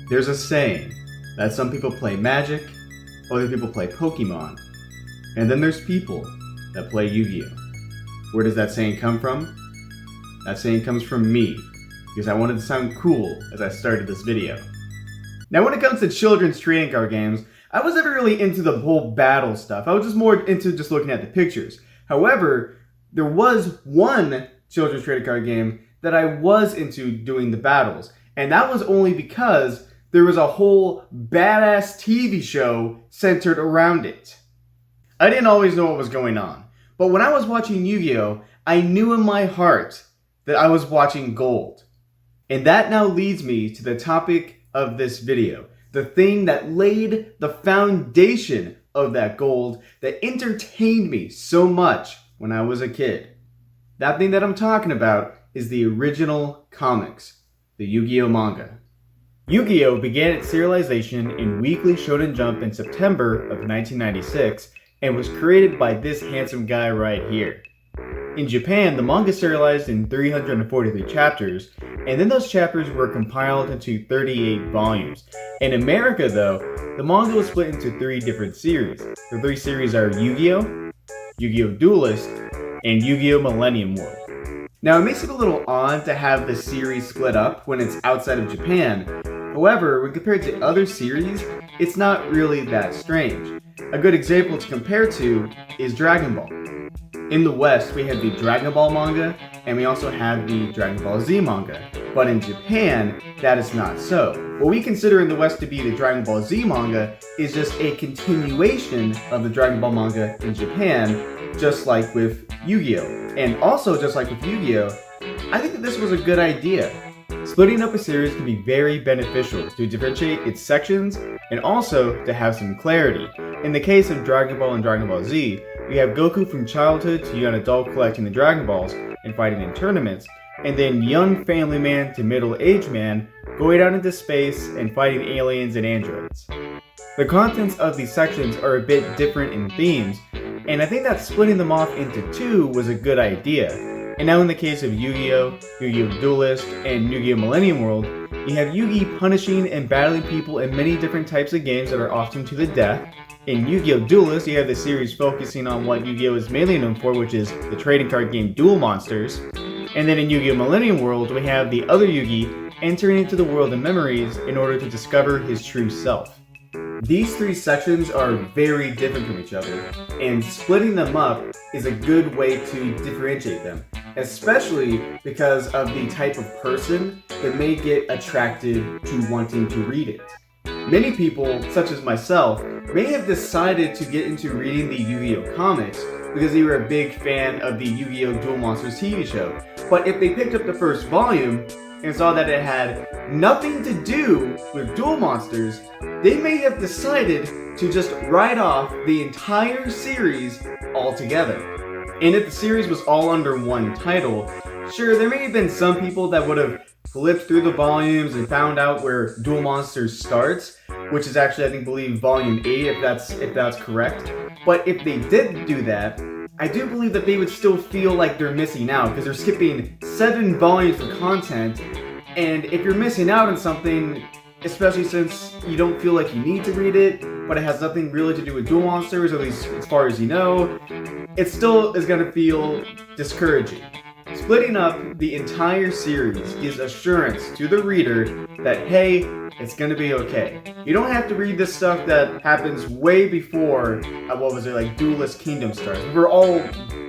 There's a saying that some people play Magic, other people play Pokemon, and then there's people that play Yu-Gi-Oh! Where does that saying come from? That saying comes from me, because I wanted to sound cool as I started this video. Now when it comes to children's trading card games, I was never really into the whole battle stuff. I was just more into just looking at the pictures. However, there was one children's trading card game that I was into doing the battles, and that was only because there was a whole badass TV show centered around it. I didn't always know what was going on, but when I was watching Yu-Gi-Oh! I knew in my heart that I was watching gold. And that now leads me to the topic of this video, the thing that laid the foundation of that gold that entertained me so much when I was a kid. That thing that I'm talking about is the original comics, the Yu-Gi-Oh! Manga. Yu-Gi-Oh! Began its serialization in Weekly Shonen Jump in September of 1996 and was created by this handsome guy right here. In Japan, the manga serialized in 343 chapters, and then those chapters were compiled into 38 volumes. In America, though, the manga was split into 3 different series. The 3 series are Yu-Gi-Oh!, Yu-Gi-Oh! Duelist, and Yu-Gi-Oh! Millennium World. Now, it makes it a little odd to have the series split up when it's outside of Japan. However, when compared to other series, it's not really that strange. A good example to compare to is Dragon Ball. In the West, we have the Dragon Ball manga, and we also have the Dragon Ball Z manga. But in Japan, that is not so. What we consider in the West to be the Dragon Ball Z manga is just a continuation of the Dragon Ball manga in Japan, just like with Yu-Gi-Oh! And also just like with Yu-Gi-Oh!, I think that this was a good idea. Splitting up a series can be very beneficial to differentiate its sections and also to have some clarity. In the case of Dragon Ball and Dragon Ball Z, we have Goku from childhood to young adult collecting the Dragon Balls and fighting in tournaments, and then young family man to middle-aged man going out into space and fighting aliens and androids. The contents of these sections are a bit different in themes, and I think that splitting them off into 2 was a good idea. And now in the case of Yu-Gi-Oh!, Yu-Gi-Oh! Duelist, and Yu-Gi-Oh! Millennium World, you have Yugi punishing and battling people in many different types of games that are often to the death. In Yu-Gi-Oh! Duelist, you have the series focusing on what Yu-Gi-Oh! Is mainly known for, which is the trading card game Duel Monsters. And then in Yu-Gi-Oh! Millennium World, we have the other Yugi entering into the world of memories in order to discover his true self. These 3 sections are very different from each other, and splitting them up is a good way to differentiate them, especially because of the type of person that may get attracted to wanting to read it. Many people, such as myself, may have decided to get into reading the Yu-Gi-Oh! Comics because they were a big fan of the Yu-Gi-Oh! Duel Monsters TV show, but if they picked up the first volume and saw that it had nothing to do with Duel Monsters, they may have decided to just write off the entire series altogether. And if the series was all under one title, sure, there may have been some people that would have flipped through the volumes and found out where Duel Monsters starts, which is actually, I believe, volume 8, if that's correct. But if they did do that, I do believe that they would still feel like they're missing out, because they're skipping 7 volumes of content, and if you're missing out on something, especially since you don't feel like you need to read it, but it has nothing really to do with Duel Monsters, at least as far as you know, it still is going to feel discouraging. Splitting up the entire series gives assurance to the reader that, hey, it's going to be okay. You don't have to read this stuff that happens way before, Duelist Kingdom starts. We're all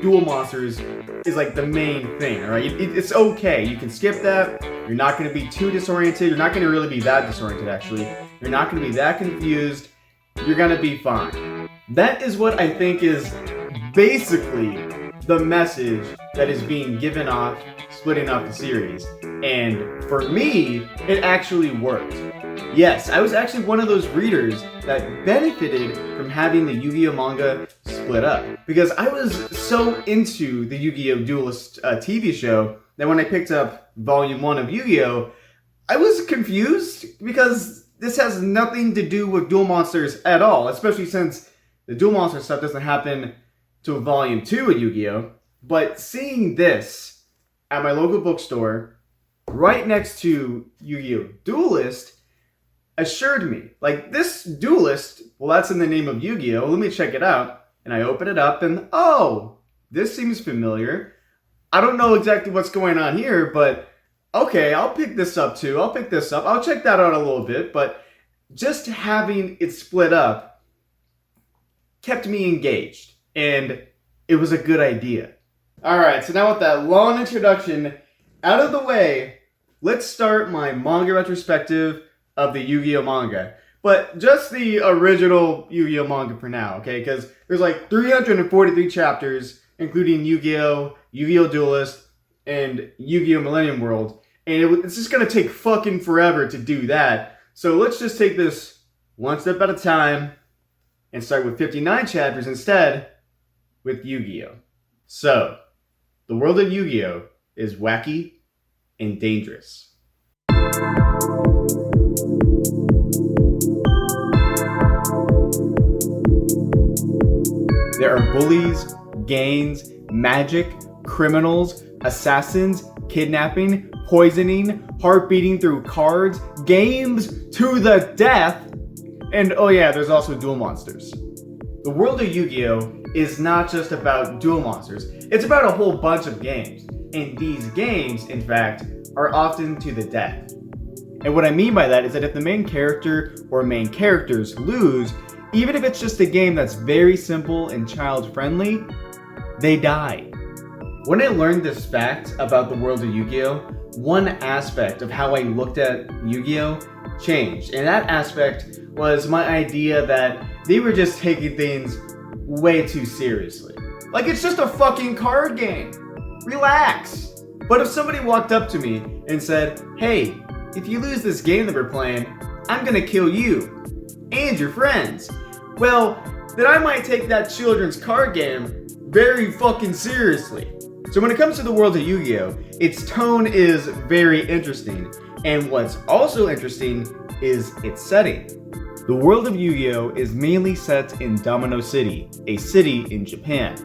Duel Monsters is like the main thing, alright? It's okay. You can skip that. You're not going to be too disoriented. You're not going to really be that disoriented, actually. You're not going to be that confused. You're going to be fine. That is what I think is basically the message that is being given off, splitting off the series. And for me, it actually worked. Yes, I was actually one of those readers that benefited from having the Yu-Gi-Oh! Manga split up, because I was so into the Yu-Gi-Oh! Duelist TV show that when I picked up Volume 1 of Yu-Gi-Oh!, I was confused, because this has nothing to do with Duel Monsters at all, especially since the Duel Monsters stuff doesn't happen to Volume 2 of Yu-Gi-Oh! But seeing this at my local bookstore, right next to Yu-Gi-Oh! Duelist, assured me. Like, this duelist, well, that's in the name of Yu-Gi-Oh! Let me check it out. And I open it up and, oh, this seems familiar. I don't know exactly what's going on here, but okay, I'll pick this up too. I'll pick this up. I'll check that out a little bit, but just having it split up kept me engaged, and it was a good idea. Alright, so now with that long introduction out of the way, let's start my manga retrospective of the Yu-Gi-Oh! Manga. But just the original Yu-Gi-Oh! Manga for now, okay? Because there's like 343 chapters, including Yu-Gi-Oh!, Yu-Gi-Oh! Duelist, and Yu-Gi-Oh! Millennium World. And it's just going to take fucking forever to do that. So let's just take this one step at a time and start with 59 chapters instead with Yu-Gi-Oh! So, the world of Yu-Gi-Oh! Is wacky and dangerous. There are bullies, gangs, magic, criminals, assassins, kidnapping, poisoning, heart beating through cards, games to the death, and oh yeah, there's also duel monsters. The world of Yu-Gi-Oh! Is not just about duel monsters, it's about a whole bunch of games. And these games, in fact, are often to the death. And what I mean by that is that if the main character or main characters lose, even if it's just a game that's very simple and child-friendly, they die. When I learned this fact about the world of Yu-Gi-Oh!, one aspect of how I looked at Yu-Gi-Oh! Changed. And that aspect was my idea that they were just taking things way too seriously. Like, it's just a fucking card game. Relax. But if somebody walked up to me and said, hey, if you lose this game that we're playing, I'm gonna kill you and your friends, well, then I might take that children's card game very fucking seriously. So when it comes to the world of Yu-Gi-Oh!, its tone is very interesting, and what's also interesting is its setting. The world of Yu-Gi-Oh! Is mainly set in Domino City, a city in Japan.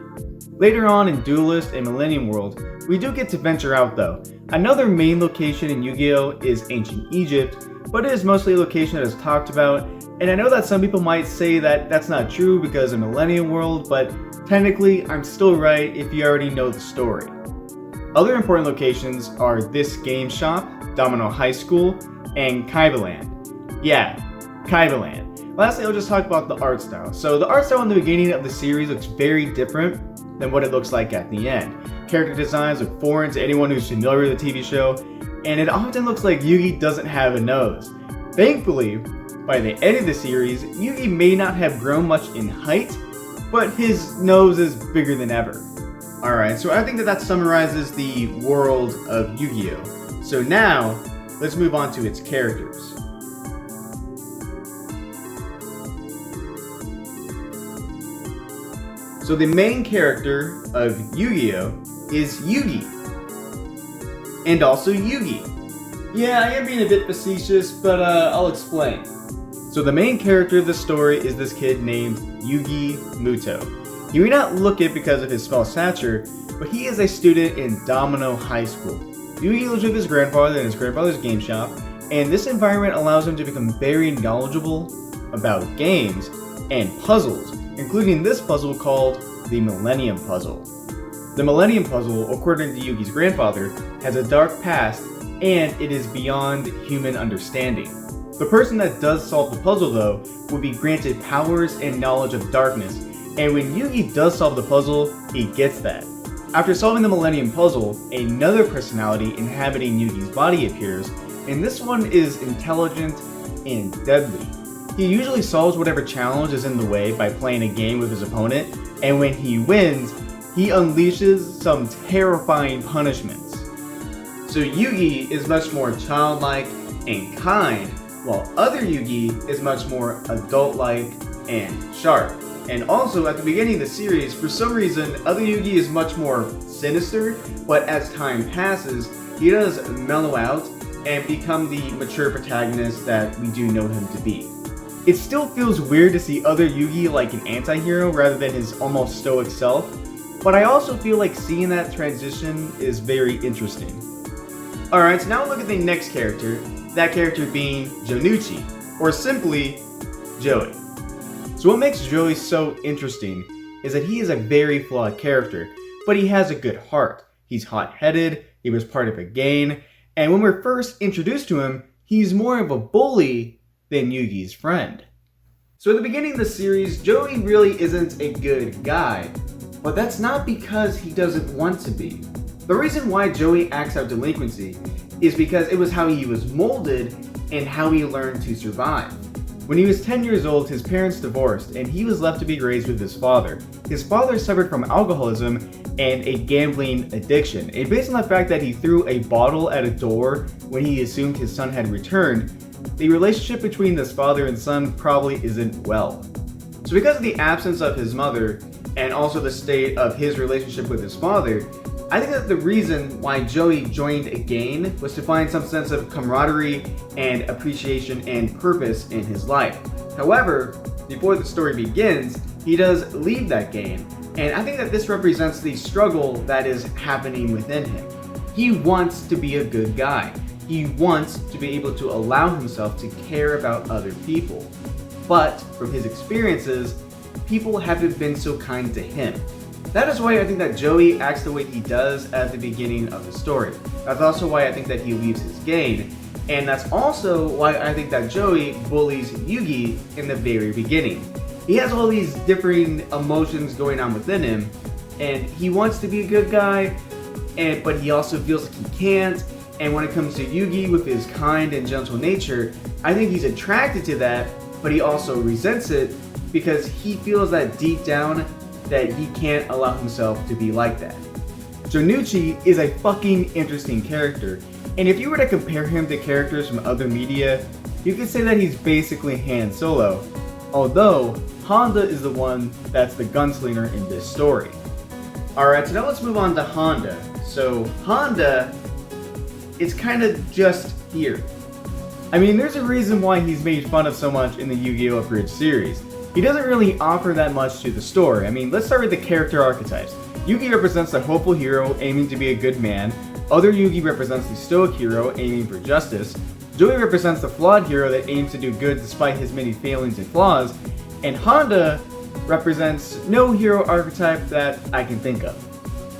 Later on in Duelist and Millennium World, we do get to venture out though. Another main location in Yu-Gi-Oh! Is ancient Egypt, but it is mostly a location that is talked about, and I know that some people might say that that's not true because of Millennium World, but technically I'm still right if you already know the story. Other important locations are this game shop, Domino High School, and Kaibaland. Yeah, Kaibaland. Lastly, I'll just talk about the art style. So the art style in the beginning of the series looks very different than what it looks like at the end. Character designs look foreign to anyone who's familiar with the TV show, and it often looks like Yugi doesn't have a nose. Thankfully, by the end of the series, Yugi may not have grown much in height, but his nose is bigger than ever. Alright, so I think that summarizes the world of Yu-Gi-Oh! So now, let's move on to its characters. So the main character of Yu-Gi-Oh! Is Yugi. And also Yugi. Yeah, I am being a bit facetious, but I'll explain. So the main character of the story is this kid named Yugi Muto. You may not look it because of his small stature, but he is a student in Domino High School. Yugi lives with his grandfather in his grandfather's game shop, and this environment allows him to become very knowledgeable about games and puzzles, including this puzzle called the Millennium Puzzle. The Millennium Puzzle, according to Yugi's grandfather, has a dark past, and it is beyond human understanding. The person that does solve the puzzle, though, will be granted powers and knowledge of darkness, and when Yugi does solve the puzzle, he gets that. After solving the Millennium Puzzle, another personality inhabiting Yugi's body appears, and this one is intelligent and deadly. He usually solves whatever challenge is in the way by playing a game with his opponent, and when he wins, he unleashes some terrifying punishments. So Yugi is much more childlike and kind, while other Yugi is much more adult-like and sharp. And also, at the beginning of the series, for some reason, other Yugi is much more sinister, but as time passes, he does mellow out and become the mature protagonist that we do know him to be. It still feels weird to see other Yugi like an anti-hero rather than his almost stoic self, but I also feel like seeing that transition is very interesting. Alright, so now look at the next character, that character being Jonuchi. or simply Joey. So what makes Joey so interesting is that he is a very flawed character, but he has a good heart. He's hot-headed, he was part of a gang, and when we're first introduced to him, he's more of a bully than Yugi's friend. So at the beginning of the series, Joey really isn't a good guy, but that's not because he doesn't want to be. The reason why Joey acts out delinquency is because it was how he was molded and how he learned to survive. When he was 10 years old, his parents divorced and he was left to be raised with his father. His father suffered from alcoholism and a gambling addiction. And based on the fact that he threw a bottle at a door when he assumed his son had returned, the relationship between this father and son probably isn't well. So because of the absence of his mother and also the state of his relationship with his father, I think that the reason why Joey joined a gang was to find some sense of camaraderie and appreciation and purpose in his life. However, before the story begins, he does leave that gang, and I think that this represents the struggle that is happening within him. He wants to be a good guy. He wants to be able to allow himself to care about other people. But from his experiences, people haven't been so kind to him. That is why I think that Joey acts the way he does at the beginning of the story. That's also why I think that he leaves his gang, and that's also why I think that Joey bullies Yugi in the very beginning. He has all these differing emotions going on within him, and he wants to be a good guy, but he also feels like he can't. And when it comes to Yugi with his kind and gentle nature, I think he's attracted to that, but he also resents it because he feels that deep down that he can't allow himself to be like that. So Nucci is a fucking interesting character, and if you were to compare him to characters from other media, you could say that he's basically Han Solo, although Honda is the one that's the gunslinger in this story. Alright, so now let's move on to Honda. So Honda is kind of just here. I mean, there's a reason why he's made fun of so much in the Yu-Gi-Oh! Abridged series. He doesn't really offer that much to the story. I mean, let's start with the character archetypes. Yugi represents the hopeful hero aiming to be a good man. Other Yugi represents the stoic hero aiming for justice. Joey represents the flawed hero that aims to do good despite his many failings and flaws. And Honda represents no hero archetype that I can think of.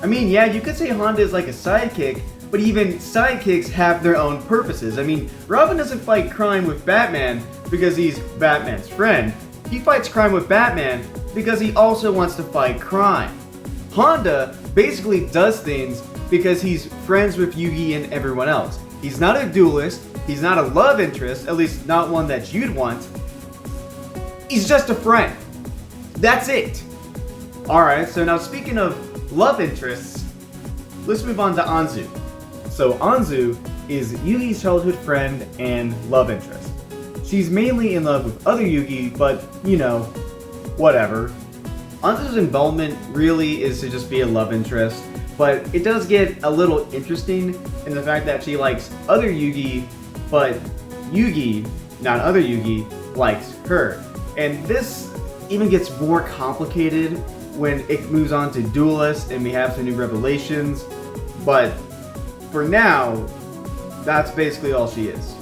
I mean, yeah, you could say Honda is like a sidekick, but even sidekicks have their own purposes. I mean, Robin doesn't fight crime with Batman because he's Batman's friend. He fights crime with Batman because he also wants to fight crime. Honda basically does things because he's friends with Yugi and everyone else. He's not a duelist, he's not a love interest, at least not one that you'd want. He's just a friend. That's it. Alright, so now speaking of love interests, let's move on to Anzu. So Anzu is Yugi's childhood friend and love interest. She's mainly in love with other Yugi, but, you know, whatever. Anzu's involvement really is to just be a love interest, but it does get a little interesting in the fact that she likes other Yugi, but Yugi, not other Yugi, likes her. And this even gets more complicated when it moves on to Duelist and we have some new revelations, but for now, that's basically all she is.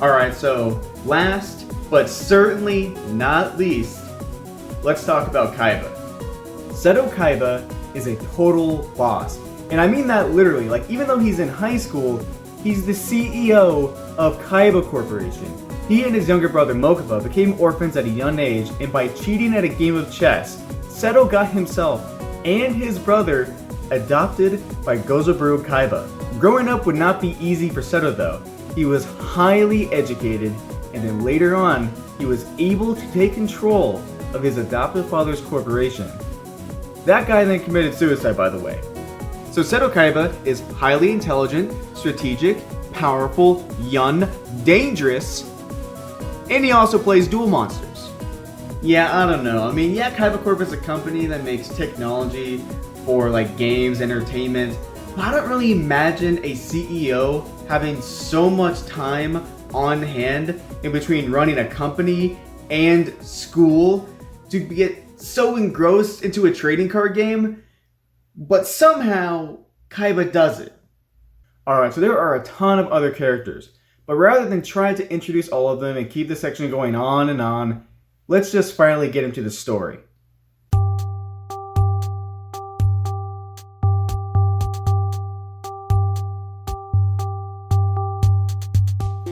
Alright, so last, but certainly not least, let's talk about Kaiba. Seto Kaiba is a total boss. And I mean that literally, like even though he's in high school, he's the CEO of Kaiba Corporation. He and his younger brother Mokuba became orphans at a young age, and by cheating at a game of chess, Seto got himself and his brother adopted by Gozoburu Kaiba. Growing up would not be easy for Seto though. He was highly educated, and then later on, he was able to take control of his adoptive father's corporation. That guy then committed suicide, by the way. So Seto Kaiba is highly intelligent, strategic, powerful, young, dangerous, and he also plays Duel Monsters. Yeah, I don't know. I mean, yeah, Kaiba Corp is a company that makes technology for like games, entertainment, but I don't really imagine a CEO having so much time on hand in between running a company and school to get so engrossed into a trading card game, but somehow Kaiba does it. Alright, so there are a ton of other characters, But rather than try to introduce all of them and keep the section going on, let's just finally get into the story.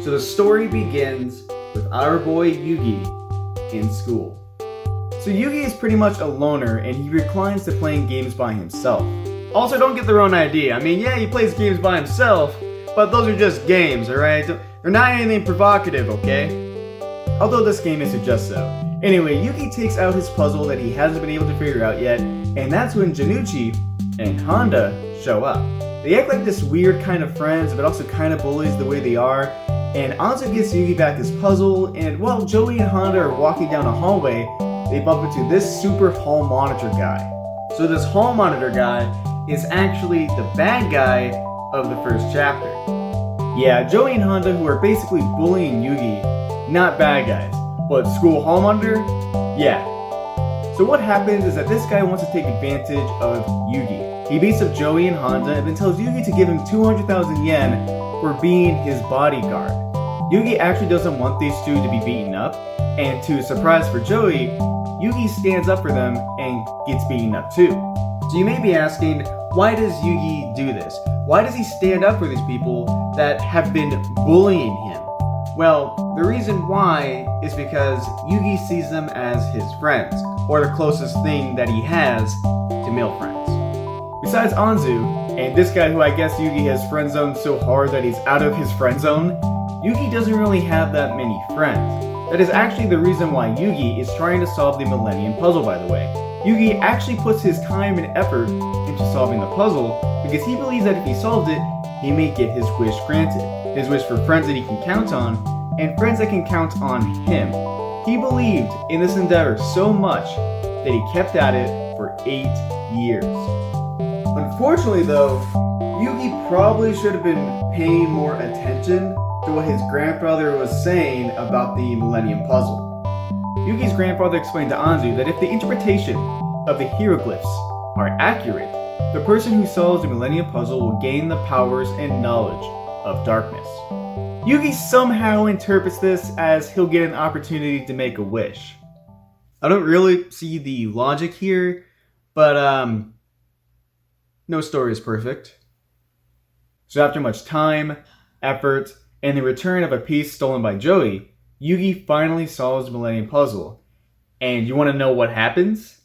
So the story begins with our boy Yugi in school. So Yugi is pretty much a loner and he reclines to playing games by himself. Also, don't get the wrong idea. I mean, yeah, he plays games by himself, but those are just games, alright? They're not anything provocative, okay? Although this game is just so. Anyway, Yugi takes out his puzzle that he hasn't been able to figure out yet, and that's when Janucci and Honda show up. They act like this weird kind of friends, but also kind of bullies the way they are, and Anzu gets Yugi back his puzzle, and while Joey and Honda are walking down a hallway, they bump into this super hall monitor guy. So this hall monitor guy is actually the bad guy of the first chapter. Yeah, Joey and Honda, who are basically bullying Yugi, not bad guys. But school hall monitor? Yeah. So what happens is that this guy wants to take advantage of Yugi. He beats up Joey and Honda and then tells Yugi to give him 200,000 yen for being his bodyguard. Yugi actually doesn't want these two to be beaten up, and to a surprise for Joey, Yugi stands up for them and gets beaten up too. So you may be asking, why does Yugi do this? Why does he stand up for these people that have been bullying him? Well, the reason why is because Yugi sees them as his friends, or the closest thing that he has to male friends. Besides Anzu, and this guy who I guess Yugi has friend zoned so hard that he's out of his friend zone, Yugi doesn't really have that many friends. That is actually the reason why Yugi is trying to solve the Millennium Puzzle, by the way. Yugi actually puts his time and effort into solving the puzzle because he believes that if he solves it, he may get his wish granted. His wish for friends that he can count on, and friends that can count on him. He believed in this endeavor so much that he kept at it for 8 years. Unfortunately though, Yugi probably should have been paying more attention to what his grandfather was saying about the Millennium Puzzle. Yugi's grandfather explained to Anzu that if the interpretation of the hieroglyphs are accurate, the person who solves the Millennium Puzzle will gain the powers and knowledge of darkness. Yugi somehow interprets this as he'll get an opportunity to make a wish. I don't really see the logic here, but no story is perfect. So after much time, effort, and the return of a piece stolen by Joey, Yugi finally solves the Millennium Puzzle. And you want to know what happens?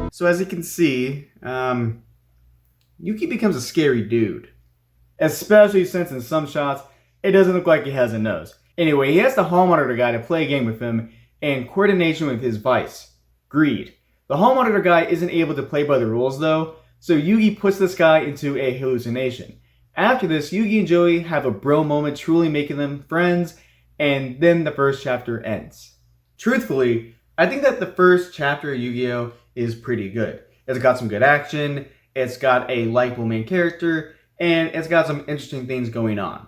So as you can see, Yugi becomes a scary dude. Especially since in some shots, it doesn't look like he has a nose. Anyway, he has the hall monitor guy to play a game with him in coordination with his vice, greed. The hall monitor guy isn't able to play by the rules though, so Yugi puts this guy into a hallucination. After this, Yugi and Joey have a bro moment, truly making them friends, and then the first chapter ends. Truthfully, I think that the first chapter of Yu-Gi-Oh! Is pretty good. It's got some good action, it's got a likable main character, and it's got some interesting things going on.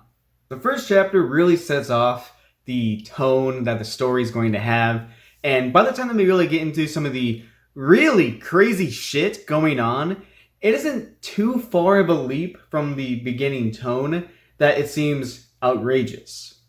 The first chapter really sets off the tone that the story is going to have, and by the time that we really get into some of the really crazy shit going on, it isn't too far of a leap from the beginning tone that it seems outrageous.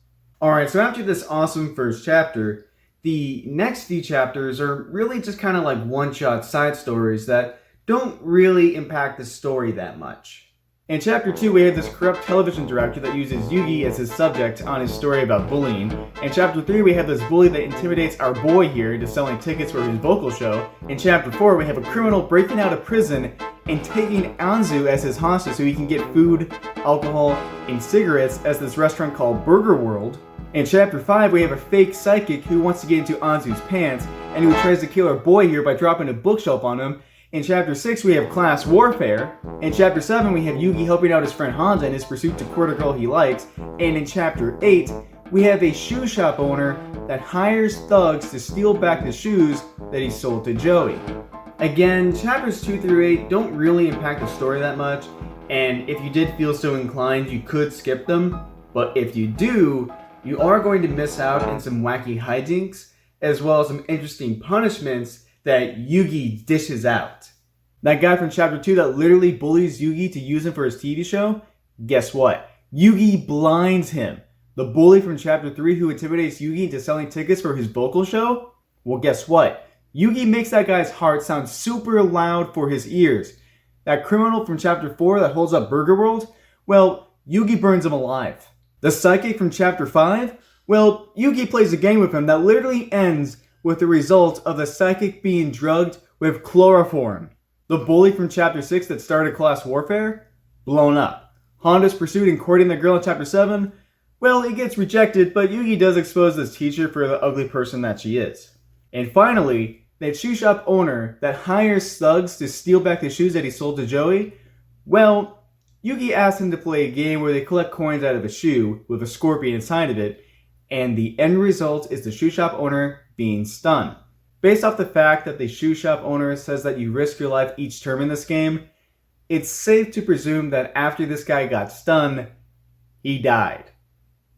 Alright, so after this awesome first chapter, the next few chapters are really just kind of like one-shot side stories that don't really impact the story that much. In chapter 2, we have this corrupt television director that uses Yugi as his subject on his story about bullying. In chapter 3, we have this bully that intimidates our boy here into selling tickets for his vocal show. In chapter 4, we have a criminal breaking out of prison and taking Anzu as his hostage so he can get food, alcohol, and cigarettes at this restaurant called Burger World. In chapter 5, we have a fake psychic who wants to get into Anzu's pants and who tries to kill our boy here by dropping a bookshelf on him. In chapter 6, we have class warfare. In chapter 7, we have Yugi helping out his friend Honda in his pursuit to court a girl he likes. And in chapter 8, we have a shoe shop owner that hires thugs to steal back the shoes that he sold to Joey. Again, chapters 2 through 8 don't really impact the story that much, and if you did feel so inclined, you could skip them, but if you do, you are going to miss out on some wacky hijinks, as well as some interesting punishments that Yugi dishes out. That guy from chapter 2 that literally bullies Yugi to use him for his TV show, guess what? Yugi blinds him. The bully from chapter 3 who intimidates Yugi into selling tickets for his vocal show, well guess what? Yugi makes that guy's heart sound super loud for his ears. That criminal from chapter 4 that holds up Burger World, well, Yugi burns him alive. The psychic from chapter 5, well, Yugi plays a game with him that literally ends with the result of the psychic being drugged with chloroform. The bully from chapter 6 that started class warfare, blown up. Honda's pursued and courting the girl in chapter 7, well, he gets rejected, but Yugi does expose this teacher for the ugly person that she is. And finally, that shoe shop owner that hires thugs to steal back the shoes that he sold to Joey, well, Yugi asks him to play a game where they collect coins out of a shoe with a scorpion inside of it, and the end result is the shoe shop owner being stunned. Based off the fact that the shoe shop owner says that you risk your life each term in this game, it's safe to presume that after this guy got stunned, he died.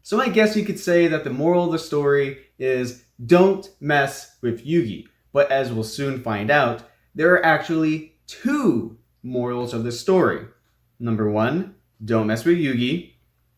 So I guess you could say that the moral of the story is don't mess with Yugi. But as we'll soon find out, there are actually two morals of the story. Number 1, don't mess with Yugi.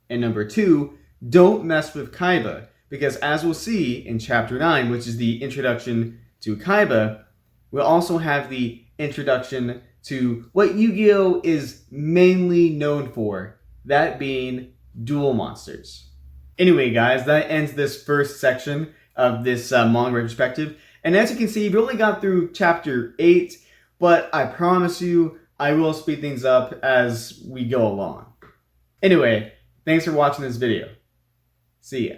And number 2, don't mess with Kaiba. Because as we'll see in chapter 9, which is the introduction to Kaiba, we'll also have the introduction to what Yu-Gi-Oh! Is mainly known for, that being duel monsters. Anyway guys, that ends this first section of this manga retrospective. And as you can see, we've only got through chapter 8, but I promise you, I will speed things up as we go along. Anyway, thanks for watching this video. See ya.